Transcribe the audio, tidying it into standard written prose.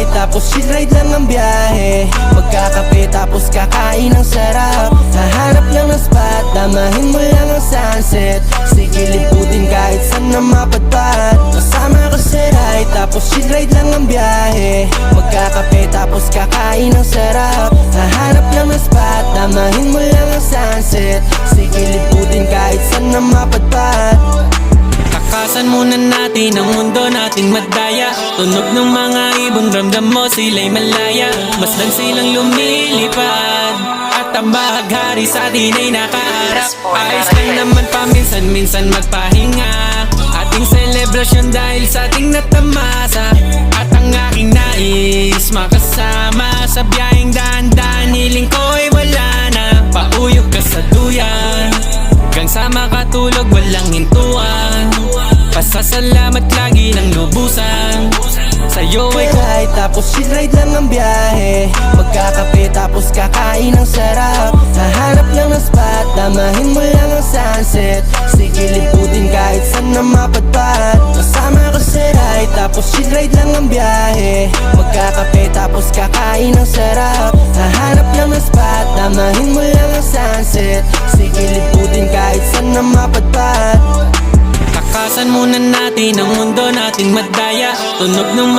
ride, tapos chill ride lang ang biyahe. Magkakape tapos kakain ng sarap. Hahanap lang ng spot, damahin mo lang ang sunset. Sige liputin kahit saan na mapadpad. Kasama ko sa ride, tapos chill ride lang ang biyahe. Magkakape tapos kakain ng sarap. Hahanap lang ng spot, damahin mo lang ang sunset. Sige liputin kahit saan na mapadpad. Takasan muna natin ang mundo nating madaya. Tunog ng mga ibon, ramdam mo sila'y malaya. Masdan silang lumilipad at ang bahaghari sa atin ay nakaharap. Ayos lang naman paminsan-minsan magpahinga. Ating selebrasyon dahil sa ating natamasa. At ang aking nais makasama sa biyaheng daan-daan. Hiling ko ay wala na, pauyog ka sa duyan. Hanggang sa makatulog walang hintuan. Pasasalamat lagi ng lubusan. Sa'yo ay ride, tapos chill ride lang ang biyahe. Magkakape tapos kakain ng sarap. Hahanap lang ng spot, damahin mo lang ang sunset. Sige liputin kahit saan na mapadpad. Kasama ko sa ride, tapos chill ride lang ang biyahe. Magkakape tapos kakain ng sarap. Hahanap lang ng spot, damahin mo lang ang sunset. Sige liputin kahit saan na mapadpad. takasan muna natin ang mundo nating madaya. Tunog ng